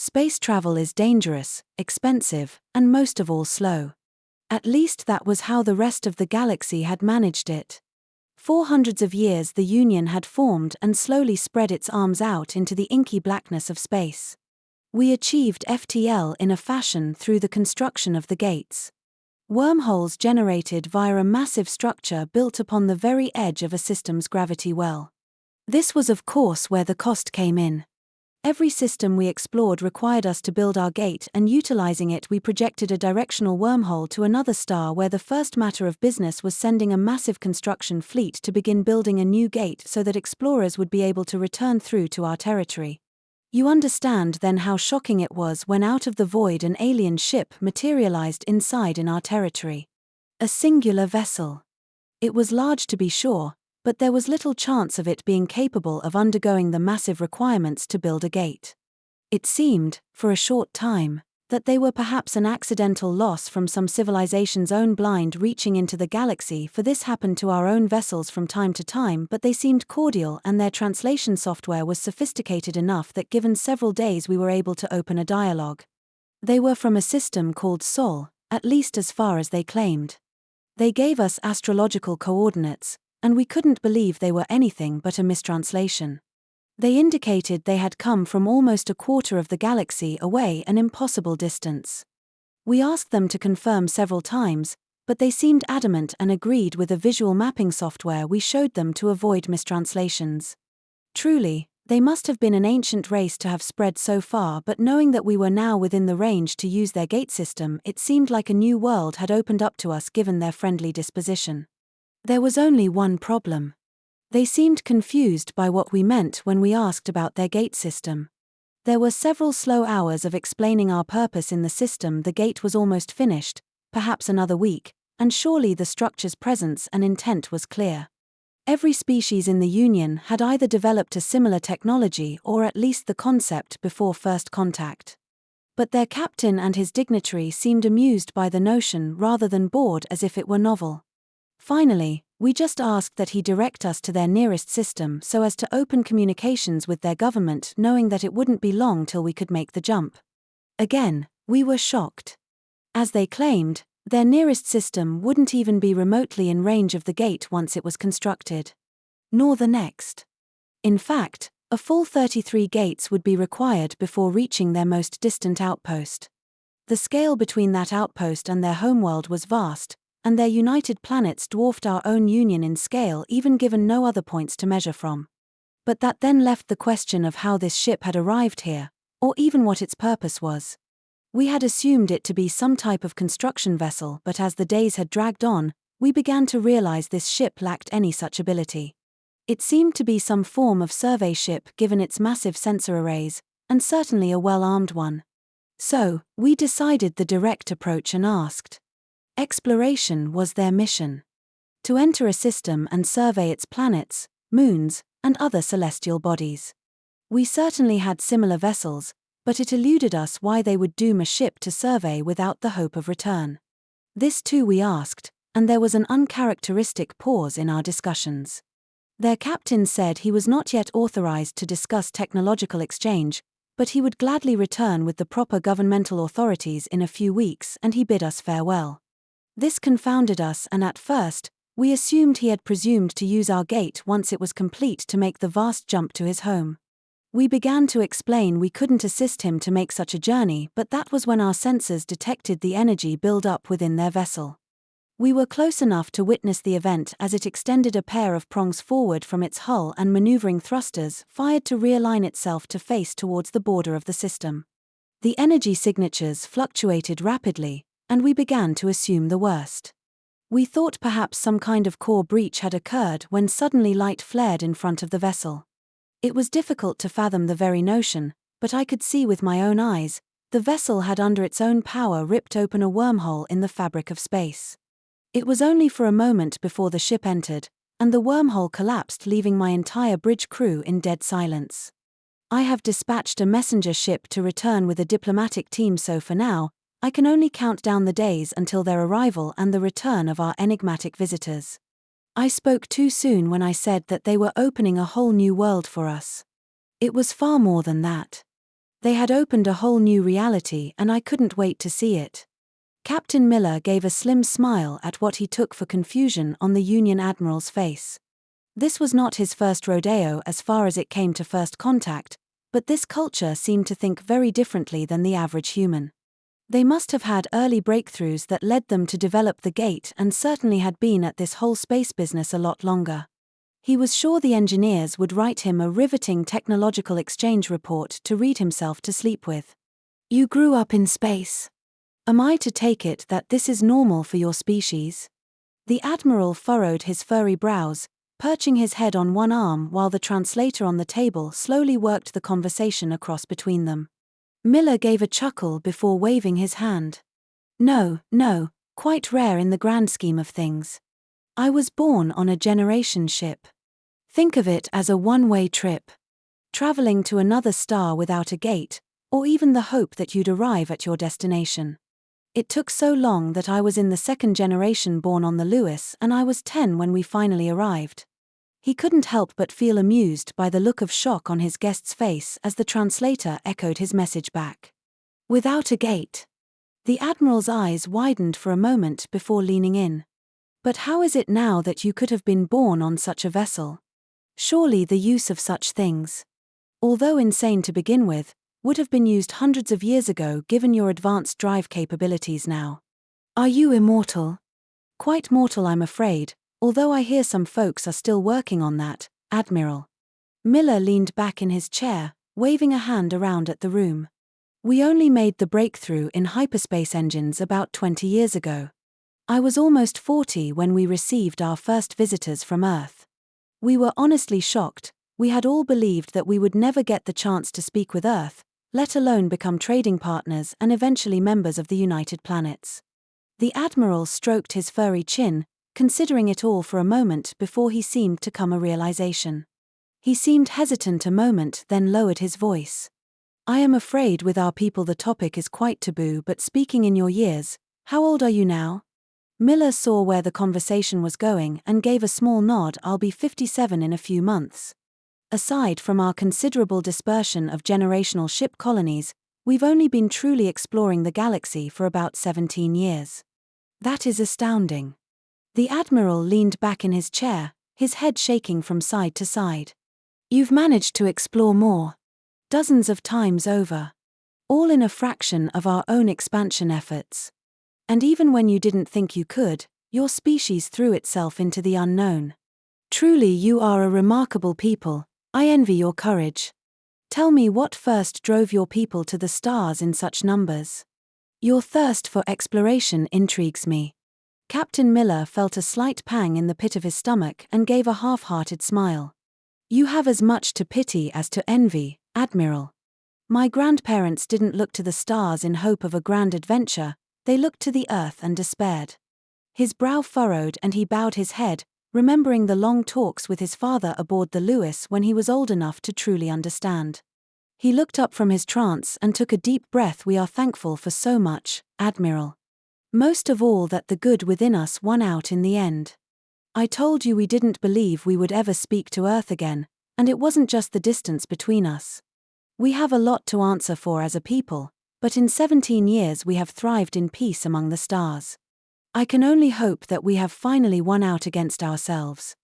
Space travel is dangerous, expensive, and most of all slow. At least that was how the rest of the galaxy had managed it. For hundreds of years the Union had formed and slowly spread its arms out into the inky blackness of space. We achieved FTL in a fashion through the construction of the gates. Wormholes generated via a massive structure built upon the very edge of a system's gravity well. This was of course where the cost came in. Every system we explored required us to build our gate, and utilizing it we projected a directional wormhole to another star where the first matter of business was sending a massive construction fleet to begin building a new gate so that explorers would be able to return through to our territory. You understand then how shocking it was when out of the void an alien ship materialized inside in our territory. A singular vessel. It was large to be sure, but there was little chance of it being capable of undergoing the massive requirements to build a gate. It seemed, for a short time, that they were perhaps an accidental loss from some civilization's own blind reaching into the galaxy, for this happened to our own vessels from time to time, but they seemed cordial and their translation software was sophisticated enough that given several days we were able to open a dialogue. They were from a system called Sol, at least as far as they claimed. They gave us astrological coordinates, and we couldn't believe they were anything but a mistranslation. They indicated they had come from almost a quarter of the galaxy away, an impossible distance. We asked them to confirm several times, but they seemed adamant and agreed with the visual mapping software we showed them to avoid mistranslations. Truly, they must have been an ancient race to have spread so far, but knowing that we were now within the range to use their gate system, it seemed like a new world had opened up to us given their friendly disposition. There was only one problem. They seemed confused by what we meant when we asked about their gate system. There were several slow hours of explaining our purpose in the system. The gate was almost finished, perhaps another week, and surely the structure's presence and intent was clear. Every species in the Union had either developed a similar technology or at least the concept before first contact. But their captain and his dignitary seemed amused by the notion rather than bored as if it were novel. Finally, we just asked that he direct us to their nearest system so as to open communications with their government, knowing that it wouldn't be long till we could make the jump. Again, we were shocked. As they claimed, their nearest system wouldn't even be remotely in range of the gate once it was constructed. Nor the next. In fact, a full 33 gates would be required before reaching their most distant outpost. The scale between that outpost and their homeworld was vast, and their united planets dwarfed our own Union in scale, even given no other points to measure from. But that then left the question of how this ship had arrived here, or even what its purpose was. We had assumed it to be some type of construction vessel, but as the days had dragged on, we began to realize this ship lacked any such ability. It seemed to be some form of survey ship given its massive sensor arrays, and certainly a well-armed one. So, we decided the direct approach and asked. Exploration was their mission. To enter a system and survey its planets, moons, and other celestial bodies. We certainly had similar vessels, but it eluded us why they would doom a ship to survey without the hope of return. This too we asked, and there was an uncharacteristic pause in our discussions. Their captain said he was not yet authorized to discuss technological exchange, but he would gladly return with the proper governmental authorities in a few weeks, and he bid us farewell. This confounded us, and at first, we assumed he had presumed to use our gate once it was complete to make the vast jump to his home. We began to explain we couldn't assist him to make such a journey, but that was when our sensors detected the energy build up within their vessel. We were close enough to witness the event as it extended a pair of prongs forward from its hull, and maneuvering thrusters fired to realign itself to face towards the border of the system. The energy signatures fluctuated rapidly, and we began to assume the worst. We thought perhaps some kind of core breach had occurred when suddenly light flared in front of the vessel. It was difficult to fathom the very notion, but I could see with my own eyes, the vessel had under its own power ripped open a wormhole in the fabric of space. It was only for a moment before the ship entered, and the wormhole collapsed, leaving my entire bridge crew in dead silence. I have dispatched a messenger ship to return with a diplomatic team, so for now, I can only count down the days until their arrival and the return of our enigmatic visitors. I spoke too soon when I said that they were opening a whole new world for us. It was far more than that. They had opened a whole new reality and I couldn't wait to see it. Captain Miller gave a slim smile at what he took for confusion on the Union Admiral's face. This was not his first rodeo as far as it came to first contact, but this culture seemed to think very differently than the average human. They must have had early breakthroughs that led them to develop the gate and certainly had been at this whole space business a lot longer. He was sure the engineers would write him a riveting technological exchange report to read himself to sleep with. You grew up in space. Am I to take it that this is normal for your species? The Admiral furrowed his furry brows, perching his head on one arm while the translator on the table slowly worked the conversation across between them. Miller gave a chuckle before waving his hand. No, quite rare in the grand scheme of things. I was born on a generation ship. Think of it as a one-way trip. Traveling to another star without a gate, or even the hope that you'd arrive at your destination. It took so long that I was in the second generation born on the Lewis and I was 10 when we finally arrived. He couldn't help but feel amused by the look of shock on his guest's face as the translator echoed his message back. Without a gate. The Admiral's eyes widened for a moment before leaning in. But how is it now that you could have been born on such a vessel? Surely the use of such things, although insane to begin with, would have been used hundreds of years ago given your advanced drive capabilities now. Are you immortal? Quite mortal, I'm afraid, although I hear some folks are still working on that, Admiral. Miller leaned back in his chair, waving a hand around at the room. We only made the breakthrough in hyperspace engines about 20 years ago. I was almost 40 when we received our first visitors from Earth. We were honestly shocked. We had all believed that we would never get the chance to speak with Earth, let alone become trading partners and eventually members of the United Planets. The Admiral stroked his furry chin, considering it all for a moment before he seemed to come a realization. He seemed hesitant a moment, then lowered his voice. I am afraid with our people the topic is quite taboo, but speaking in your years, how old are you now? Miller saw where the conversation was going and gave a small nod. I'll be 57 in a few months. Aside from our considerable dispersion of generational ship colonies, we've only been truly exploring the galaxy for about 17 years. That is astounding. The Admiral leaned back in his chair, his head shaking from side to side. You've managed to explore more. Dozens of times over. All in a fraction of our own expansion efforts. And even when you didn't think you could, your species threw itself into the unknown. Truly you are a remarkable people. I envy your courage. Tell me what first drove your people to the stars in such numbers. Your thirst for exploration intrigues me. Captain Miller felt a slight pang in the pit of his stomach and gave a half-hearted smile. You have as much to pity as to envy, Admiral. My grandparents didn't look to the stars in hope of a grand adventure, they looked to the Earth and despaired. His brow furrowed and he bowed his head, remembering the long talks with his father aboard the Lewis when he was old enough to truly understand. He looked up from his trance and took a deep breath. We are thankful for so much, Admiral. Most of all that the good within us won out in the end. I told you we didn't believe we would ever speak to Earth again, and it wasn't just the distance between us. We have a lot to answer for as a people, but in 17 years we have thrived in peace among the stars. I can only hope that we have finally won out against ourselves.